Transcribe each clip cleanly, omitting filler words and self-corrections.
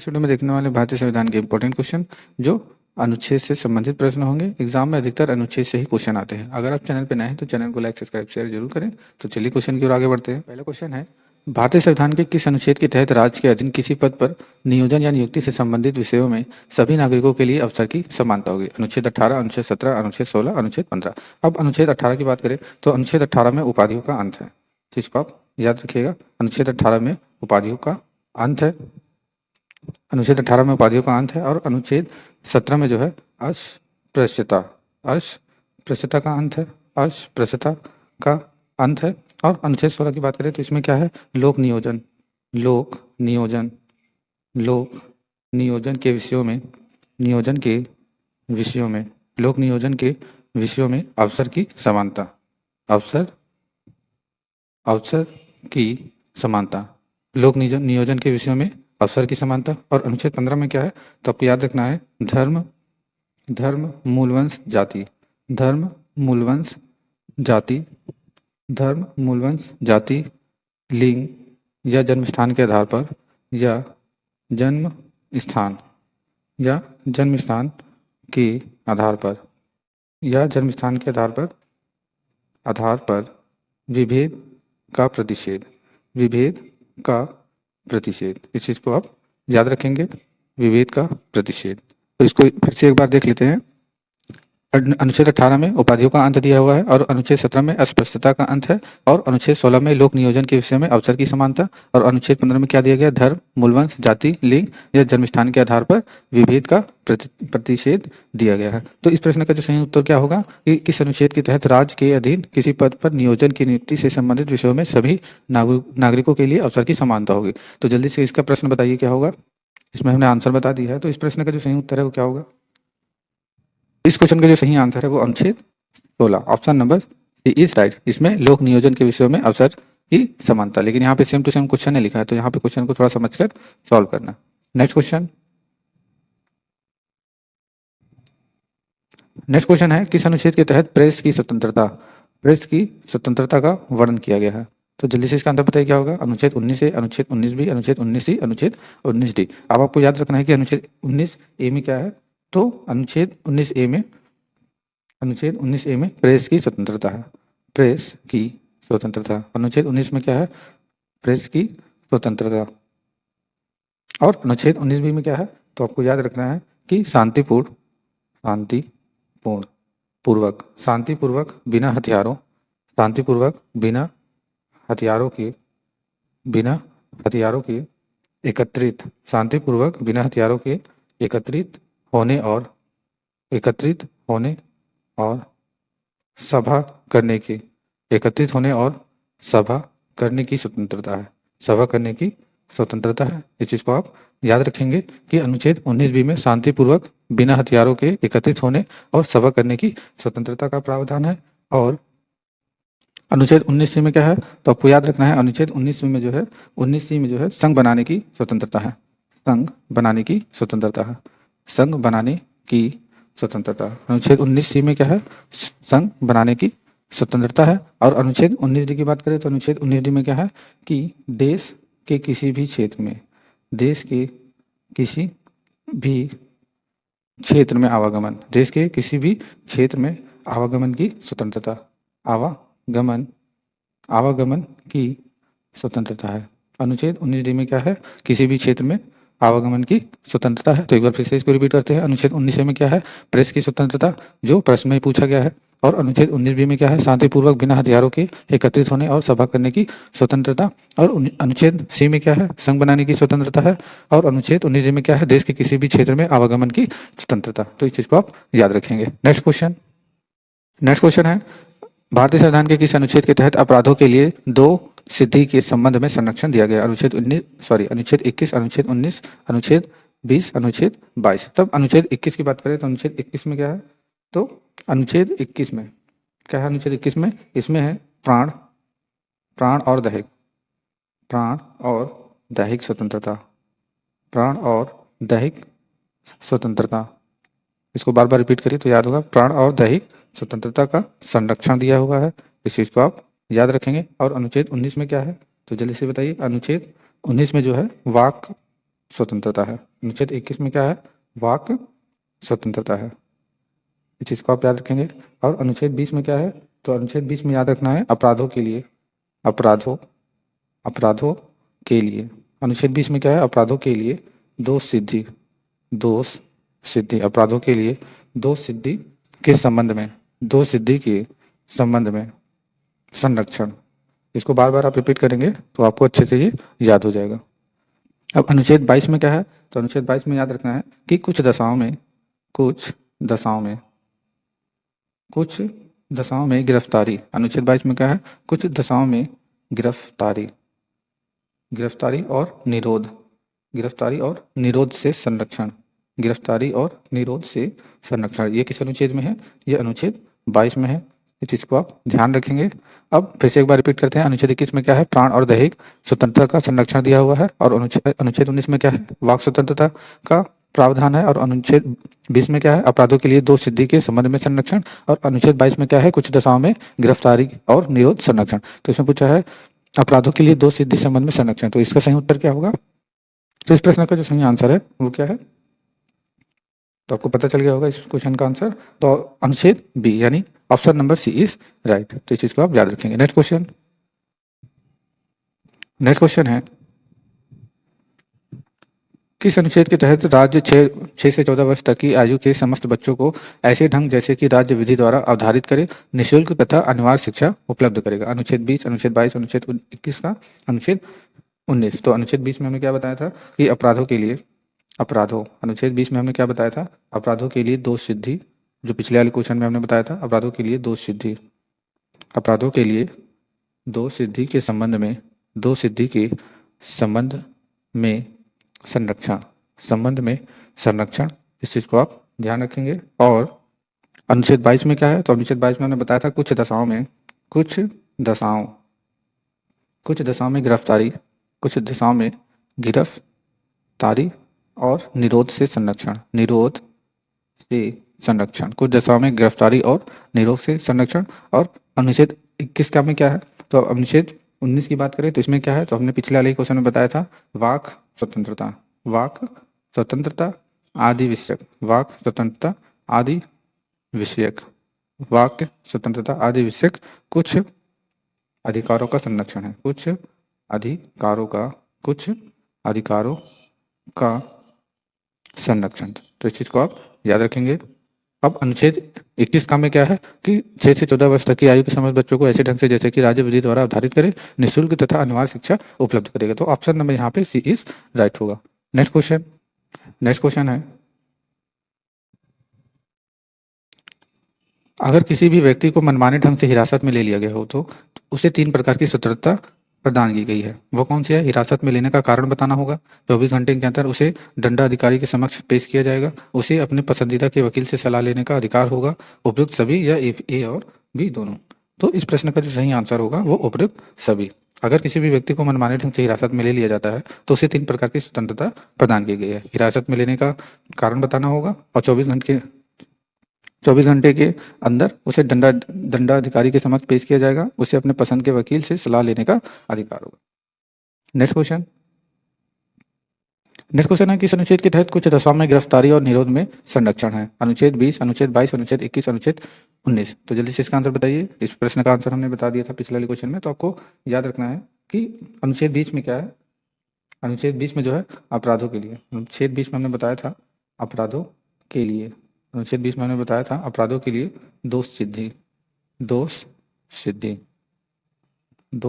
इस वीडियो में देखने वाले भारतीय संविधान के इंपॉर्टेंट क्वेश्चन जो अनुच्छेद से संबंधित प्रश्न होंगे। एग्जाम में अधिकतर अनुच्छेद से ही क्वेश्चन आते हैं। अगर आप चैनल पर नए हैं तो चैनल को लाइक सब्सक्राइब शेयर जरूर करें। तो चलिए क्वेश्चन की ओर आगे बढ़ते हैं। पहला क्वेश्चन है, भारतीय संविधान के किस अनुच्छेद के तहत राज्य के अधीन किसी पद पर नियोजन या नियुक्ति से संबंधित विषयों में सभी नागरिकों के लिए अवसर की समानता होगी? अनुच्छेद 18, अनुच्छेद 17, अनुच्छेद 16, अनुच्छेद 15। अब अनुच्छेद 18 की बात करें तो अनुच्छेद 18 में उपाधियों का अंत है। जिसको आप याद रखिएगा, अनुच्छेद 18 में उपाधियों का अंत है। अनुच्छेद 18 में उपाधियों का अंत है। और अनुच्छेद 17 में जो है अस्पृश्यता अस्पृश्यता का अंत है। अस्पृश्यता का अंत है। और अनुच्छेद 16 की बात करें तो इसमें क्या है? लोक नियोजन के विषयों में लोक नियोजन के विषयों में अवसर की समानता लोक नियोजन के विषयों में अवसर की समानता। और अनुच्छेद 15 में क्या है तो आपको याद रखना है, धर्म मूलवंश जाति लिंग या जन्म स्थान के आधार पर विभेद का प्रतिषेध। इस चीज को आप याद रखेंगे, विभेद का प्रतिषेध। तो इसको फिर से एक बार देख लेते हैं। अनुच्छेद 18 में उपाधियों का अंत दिया हुआ है। और अनुच्छेद 17 में अस्पृश्यता का अंत है। और अनुच्छेद 16 में लोक नियोजन के विषय में अवसर की समानता। और अनुच्छेद 15 में क्या दिया गया? धर्म मूलवंश जाति लिंग या जन्म स्थान के आधार पर विभेद का प्रतिषेध दिया गया है। तो इस प्रश्न का जो सही उत्तर क्या होगा कि किस अनुच्छेद के तहत राज्य के अधीन किसी पद पर नियोजन की नियुक्ति से संबंधित विषयों में सभी नागरिकों के लिए अवसर की समानता होगी। तो जल्दी से इसका प्रश्न बताइए क्या होगा। इसमें हमने आंसर बता दिया है। तो इस प्रश्न का जो सही उत्तर है वो क्या होगा? इस क्वेश्चन का जो सही आंसर है वो अनुच्छेद 16, option number C is right. इसमें लोक नियोजन के विषयों में अवसर की समानता। लेकिन यहाँ पे सेम टू सेम क्वेश्चन ने लिखा है, तो यहाँ पे क्वेश्चन को थोड़ा समझकर सॉल्व करना। नेक्स्ट क्वेश्चन है, किस अनुच्छेद के तहत प्रेस की स्वतंत्रता का वर्णन किया गया है? तो जल्दी से इसका आंसर बताइए क्या होगा। अनुच्छेद 19 ए, अनुच्छेद 19 बी, अनुच्छेद 19 सी, अनुच्छेद 19 डी। अब आपको याद रखना है कि अनुच्छेद 19 ए में क्या है। तो अनुच्छेद 19 ए में प्रेस की स्वतंत्रता है। अनुच्छेद 19 में क्या है? प्रेस की स्वतंत्रता। और अनुच्छेद 19 बी में क्या है? तो आपको याद रखना है कि शांतिपूर्वक बिना हथियारों के एकत्रित होने और सभा करने की स्वतंत्रता है। इस चीज को आप याद रखेंगे कि अनुच्छेद 19 बी में शांतिपूर्वक बिना हथियारों के एकत्रित होने और सभा करने की स्वतंत्रता का प्रावधान है। और अनुच्छेद 19 सी में क्या है? तो आपको याद रखना है, अनुच्छेद 19 सी में जो है संघ बनाने की स्वतंत्रता है। अनुच्छेद 19 सी में क्या है? संघ बनाने की स्वतंत्रता है। और अनुच्छेद 19 डी की बात करें तो अनुच्छेद 19 डी में क्या है कि देश के किसी भी क्षेत्र में आवागमन की स्वतंत्रता है। अनुच्छेद 19 डी में क्या है? किसी भी क्षेत्र में आवागमन की स्वतंत्रता है। तो एक बार फिर से इसको रिपीट करते हैं। अनुच्छेद 19 में क्या है? प्रेस की स्वतंत्रता, जो प्रश्न में पूछा गया है। और अनुच्छेद 19 बी में क्या है? शांतिपूर्वक बिना हथियारों के एकत्रित होने और सभा करने की स्वतंत्रता। और अनुच्छेद सी में क्या है? संघ बनाने की स्वतंत्रता है। और अनुच्छेद 19 डी में क्या है? देश के किसी भी क्षेत्र में आवागमन की स्वतंत्रता। तो इस चीज को आप याद रखेंगे। नेक्स्ट क्वेश्चन है, भारतीय संविधान के किस अनुच्छेद के तहत अपराधों के लिए 2 सिद्धि के संबंध में संरक्षण दिया गया? अनुच्छेद 21, अनुच्छेद 19, अनुच्छेद 20, अनुच्छेद 22। तब अनुच्छेद 21 की बात करें तो अनुच्छेद 21 में क्या है? तो अनुच्छेद 21 में क्या है? अनुच्छेद 21 में इसमें है प्राण और दैहिक स्वतंत्रता। इसको बार बार रिपीट करिए तो याद होगा। प्राण और दैहिक स्वतंत्रता का संरक्षण दिया हुआ है। इस चीज को आप याद रखेंगे। और अनुच्छेद 19 में क्या है? तो जल्दी से बताइए। अनुच्छेद 19 में जो है वाक स्वतंत्रता है। अनुच्छेद 21 में क्या है? वाक स्वतंत्रता है। इस चीज़ को आप याद रखेंगे। और अनुच्छेद 20 में क्या है? तो अनुच्छेद 20 में याद रखना है अपराधों के लिए, अपराधों अपराधों के लिए। अनुच्छेद 20 में क्या है? अपराधों के लिए दोष सिद्धि, अपराधों के लिए दोष सिद्धि के संबंध में, दोष सिद्धि के संबंध में संरक्षण। इसको बार बार आप रिपीट करेंगे तो आपको अच्छे से ये याद हो जाएगा। अब अनुच्छेद 22 में क्या है? तो अनुच्छेद 22 में याद रखना है कि कुछ दशाओं में गिरफ्तारी। अनुच्छेद 22 में क्या है? कुछ दशाओं में गिरफ्तारी और निरोध से संरक्षण। गिरफ्तारी और निरोध से संरक्षण, ये किस अनुच्छेद में है? ये अनुच्छेद 22 में है। इस चीज़ को आप ध्यान रखेंगे। अब फिर से एक बार रिपीट करते हैं। अनुच्छेद 21 में क्या है? प्राण और दैहिक स्वतंत्रता का संरक्षण दिया हुआ है। और अनुच्छेद 19 में क्या है? वाक स्वतंत्रता का प्रावधान है। और अनुच्छेद 20 में क्या है? अपराधों के लिए दोष सिद्धि के संबंध में संरक्षण। और अनुच्छेद 22 में क्या है? कुछ दशाओं में गिरफ्तारी और निरोध संरक्षण। तो इसमें पूछा है अपराधों के लिए दोष सिद्धि संबंध में संरक्षण, तो इसका सही उत्तर क्या होगा? तो इस प्रश्न का जो सही आंसर है वो क्या है? तो आपको पता चल गया होगा इस क्वेश्चन का आंसर। तो अनुच्छेद बी यानी option number C is right. तो इस चीज को आप याद रखेंगे। नेक्स्ट क्वेश्चन है, किस अनुच्छेद के तहत राज्य 6 से 14 वर्ष तक की आयु के समस्त बच्चों को ऐसे ढंग जैसे कि राज्य विधि द्वारा अवधारित करे निःशुल्क तथा अनिवार्य शिक्षा उपलब्ध करेगा? अनुच्छेद 20, अनुच्छेद 22, अनुच्छेद 21 का अनुच्छेद 19। तो अनुच्छेद 20 में हमने क्या बताया था कि अनुच्छेद 20 में हमने क्या बताया था? अपराधों के लिए दोष सिद्धि, जो पिछले वाले क्वेश्चन में हमने बताया था, अपराधों के लिए दोष सिद्धि के संबंध में संरक्षण। इस चीज को आप ध्यान रखेंगे। और अनुच्छेद 22 में क्या है? तो अनुच्छेद 22 में हमने बताया था कुछ दशाओं में गिरफ्तारी और निरोध से संरक्षण। कुछ दशाओं में गिरफ्तारी और निरोध से संरक्षण। और अनुच्छेद 21 का में क्या है? तो अनुच्छेद 19 की बात करें तो इसमें क्या है? तो हमने पिछले वाले क्वेश्चन में बताया था वाक स्वतंत्रता आदि विषयक कुछ अधिकारों का संरक्षण है। कुछ अधिकारों का संरक्षण। तो इस चीज को आप याद रखेंगे। अब अनुच्छेद 21 का में क्या है कि 6 से 14 वर्ष तक की आयु के समस्त बच्चों को ऐसे ढंग से जैसे कि राज्य विधि द्वारा अवधारित करे निःशुल्क तथा अनिवार्य शिक्षा उपलब्ध करेगा। तो ऑप्शन नंबर यहाँ पे सी इज राइट होगा। नेक्स्ट क्वेश्चन है, अगर किसी भी व्यक्ति को मनमाने ढंग से हिरासत में ले लिया गया हो तो उसे 3 प्रकार की स्वतंत्रता प्रदान की गई है। वो कौन सी है? हिरासत में लेने का कारण बताना होगा, 24 घंटे के अंदर उसे दंडाधिकारी के समक्ष पेश किया जाएगा, उसे अपने पसंदीदा के वकील से सलाह लेने का अधिकार होगा, उपयुक्त सभी या ए और बी दोनों। तो इस प्रश्न का जो सही आंसर होगा वो उपयुक्त सभी। अगर किसी भी व्यक्ति को मनमाने ढंग से हिरासत में ले लिया जाता है तो उसे 3 प्रकार की स्वतंत्रता प्रदान की गई है। हिरासत में लेने का कारण बताना होगा और 24 घंटे के अंदर उसे दंडाधिकारी के समक्ष पेश किया जाएगा, उसे अपने पसंद के वकील से सलाह लेने का अधिकार होगा। नेक्स्ट क्वेश्चन है, किस अनुच्छेद के तहत कुछ दशाओं में गिरफ्तारी और निरोध में संरक्षण है? अनुच्छेद 20, अनुच्छेद 22, अनुच्छेद 21, अनुच्छेद 19। तो जल्दी से इसका आंसर बताइए। इस प्रश्न का आंसर हमने बता दिया था पिछले वाले क्वेश्चन में, तो आपको याद रखना है कि अनुच्छेद 20 में क्या है? अनुच्छेद 20 में जो है अपराधों के लिए, अनुच्छेद 20 में हमने बताया था अपराधों के लिए, अनुच्छेद 20 में हमने बताया था अपराधों के लिए दोष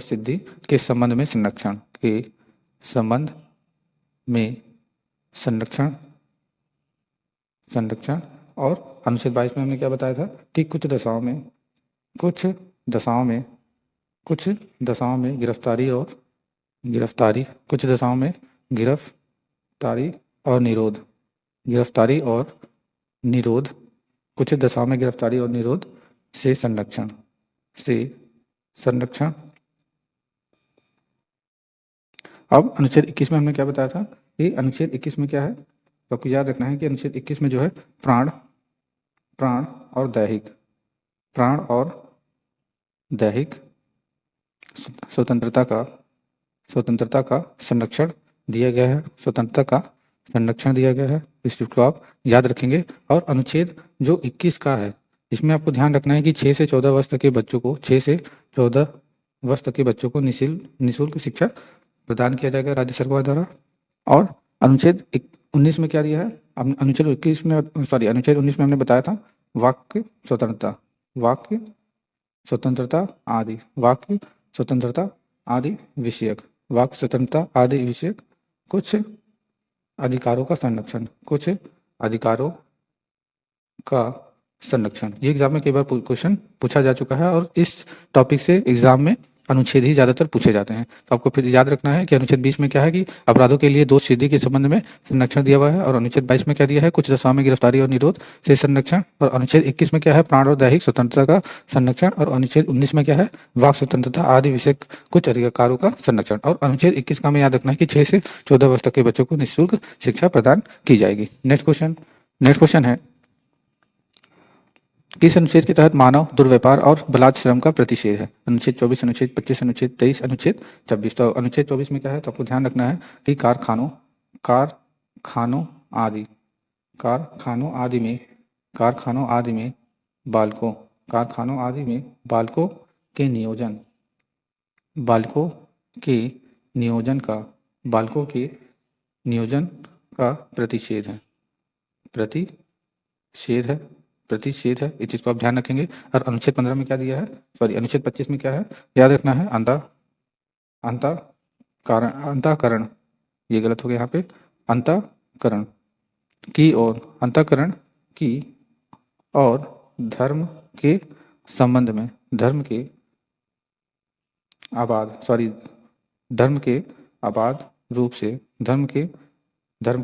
सिद्धि के संबंध में संरक्षण। और अनुच्छेद 22 में हमने क्या बताया था कि कुछ दशाओं में गिरफ्तारी और निरोध कुछ दशाओं में गिरफ्तारी और निरोध से संरक्षण। अब अनुच्छेद 21 में हमने क्या बताया था कि अनुच्छेद 21 में क्या है? तो आपको याद रखना है कि अनुच्छेद 21 में जो है प्राण और दैहिक स्वतंत्रता का संरक्षण दिया गया है, स्वतंत्रता का संरक्षण दिया गया है, इस चीज़ को आप याद रखेंगे। और अनुच्छेद जो 21 का है, इसमें आपको ध्यान रखना है कि 6 से 14 वर्ष तक के बच्चों को 6 से 14 वर्ष तक के बच्चों को निःशुल्क शिक्षा प्रदान किया जाएगा राज्य सरकार द्वारा। और अनुच्छेद 19 में क्या दिया है, अनुच्छेद 21 में अनुच्छेद 19 में हमने बताया था वाक्य स्वतंत्रता आदि वाक्य स्वतंत्रता आदि विषयक वाक्य स्वतंत्रता आदि विषयक कुछ अधिकारों का संरक्षण। ये एग्जाम में कई बार क्वेश्चन पूछा जा चुका है और इस टॉपिक से एग्जाम में अनुच्छेद ही ज़्यादातर पूछे जाते हैं। तो आपको फिर याद रखना है कि अनुच्छेद 20 में क्या है कि अपराधों के लिए दोष सिद्धि के संबंध में संरक्षण दिया हुआ है। और अनुच्छेद 22 में क्या दिया है, कुछ दशाओं में गिरफ्तारी और निरोध से संरक्षण। और अनुच्छेद 21 में क्या है, प्राण और दैहिक स्वतंत्रता का संरक्षण। और अनुच्छेद 19 में क्या है, वाक स्वतंत्रता आदि विषय कुछ अधिकारों का संरक्षण। और अनुच्छेद 21 का हमें याद रखना है कि 6 से 14 वर्ष तक के बच्चों को निःशुल्क शिक्षा प्रदान की जाएगी। नेक्स्ट क्वेश्चन है, किस अनुच्छेद के तहत मानव दुर्व्यापार और बलात् श्रम का प्रतिषेध है? अनुच्छेद 24, अनुच्छेद 25, अनुच्छेद 23, अनुच्छेद 26। तो अनुच्छेद 24 में क्या है, तो आपको ध्यान रखना है कि कारखानों आदि में बालकों के नियोजन का प्रतिषेध है। इस चीज को आप ध्यान रखेंगे। और अनुच्छेद 15 में क्या दिया है, अनुच्छेद 25 में क्या है, याद रखना है अंतःकरण, ये गलत हो गया यहाँ पे, अंतःकरण की और धर्म के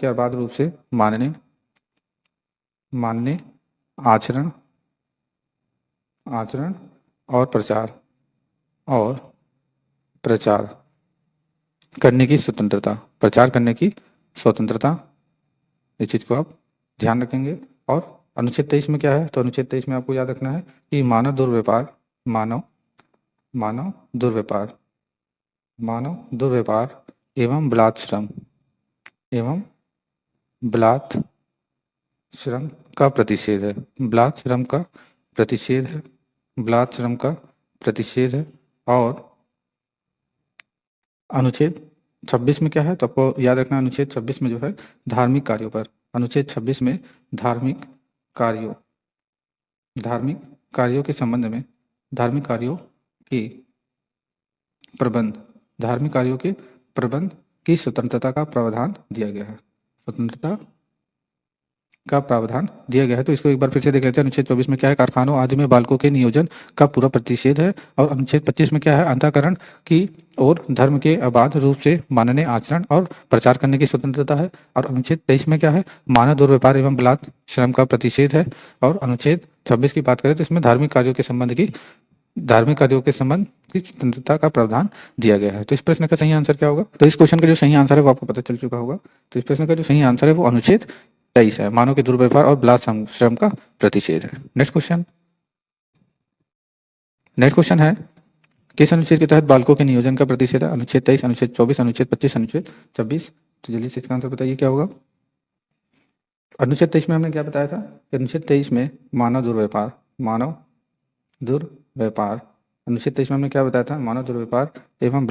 अबाध रूप से मानने आचरण और प्रचार करने की स्वतंत्रता, इस चीज को आप ध्यान रखेंगे। और अनुच्छेद 23 में क्या है, तो अनुच्छेद 23 में आपको याद रखना है कि मानव दुर्व्यापार एवं बलात् श्रम का प्रतिषेध है। और अनुच्छेद 26 में क्या है, तो आपको याद रखना, अनुच्छेद 26 में जो है धार्मिक कार्यों के संबंध में धार्मिक कार्यों के प्रबंध की स्वतंत्रता का प्रावधान दिया गया है। तो इसको एक बार फिर से देख लेते हैं। अनुच्छेद 24 में क्या है, कारखानों आदि में बालकों के नियोजन का पूरा प्रतिषेध है। और अनुच्छेद 25 में क्या है, अंतःकरण की और धर्म के अबाध रूप से मानने आचरण और प्रचार करने की स्वतंत्रता है। और अनुच्छेद 23 में क्या है, मानव दुर्व्यापार एवं बलात् श्रम का प्रतिषेध है। और अनुच्छेद 26 की बात करें तो इसमें धार्मिक कार्यों के संबंध की स्वतंत्रता का प्रावधान दिया गया है। तो इस प्रश्न का सही आंसर क्या होगा, तो इस क्वेश्चन का जो सही आंसर है वो आपको पता चल चुका होगा। तो इस प्रश्न का जो सही आंसर है वो अनुच्छेद 23 है, मानव के दुर्व्यवहार और बलात् श्रम का प्रतिषेध है। नेक्स्ट क्वेश्चन है, किस अनुच्छेद के तहत बालकों के नियोजन का प्रतिषेध है? अनुच्छेद 23, अनुच्छेद 24, अनुच्छेद 25, अनुच्छेद 26। तो जल्दी से इसका आंसर बताइए क्या होगा। अनुच्छेद 23 में हमने क्या बताया था, अनुच्छेद 23 में मानव दुर्व्यापार, अनुच्छेद 23 में हमने क्या बताया था, मानव दुर्व्यापार एवं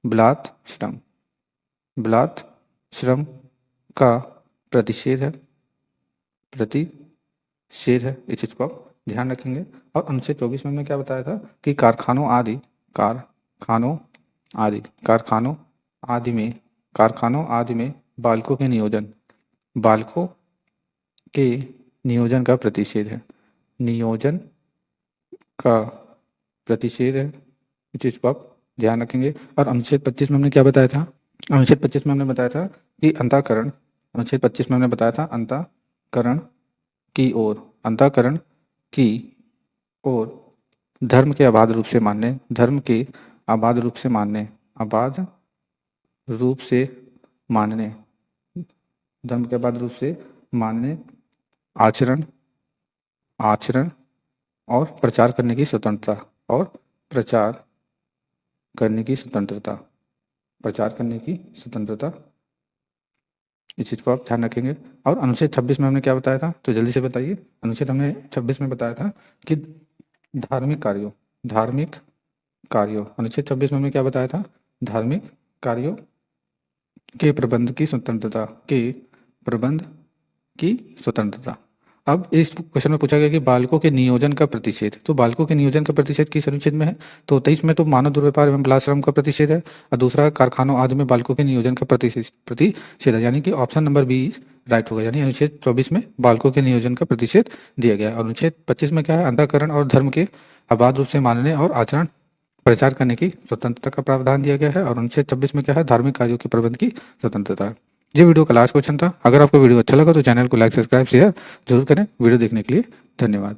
बलात् श्रम का प्रतिषेध है। इस चीज को आप ध्यान रखेंगे। और अनुच्छेद 24 में हमने क्या बताया था कि कारखानों आदि में बालकों के नियोजन का प्रतिषेध है। इस चीज को आप ध्यान रखेंगे। और अनुच्छेद 25 में हमने क्या बताया था, अनुच्छेद 25 में हमने बताया था कि अंतःकरण की और धर्म के अबाध रूप से मानने आचरण और प्रचार करने की स्वतंत्रता प्रचार करने की स्वतंत्रता, इस चीज़ को आप ध्यान रखेंगे। और अनुच्छेद 26 में हमने क्या बताया था, तो जल्दी से बताइए। अनुच्छेद हमने 26 में बताया था कि धार्मिक कार्यों, अनुच्छेद 26 में हमने क्या बताया था, धार्मिक कार्यों के प्रबंध की स्वतंत्रता। अब इस क्वेश्चन में पूछा गया कि बालकों के नियोजन का प्रतिषेध, तो बालकों के नियोजन का प्रतिषेध किस अनुच्छेद में है, तो 23 में तो मानव दुर्व्यवहार एवं बाल श्रम का प्रतिषेध है, और दूसरा कारखानों आदि में बालकों के नियोजन का प्रतिषेध है, यानी कि ऑप्शन नंबर बी राइट होगा। यानी अनुच्छेद 24 में बालकों के नियोजन का प्रतिषेध दिया गया है। और अनुच्छेद 25 में क्या है, अंतःकरण और धर्म के अबाध रूप से मानने और आचरण प्रचार करने की स्वतंत्रता का प्रावधान दिया गया है। और अनुच्छेद 26 में क्या है, धार्मिक कार्यों के प्रबंध की स्वतंत्रता। ये वीडियो का लास्ट क्वेश्चन था। अगर आपको वीडियो अच्छा लगा तो चैनल को लाइक, सब्सक्राइब, शेयर जरूर करें। वीडियो देखने के लिए धन्यवाद।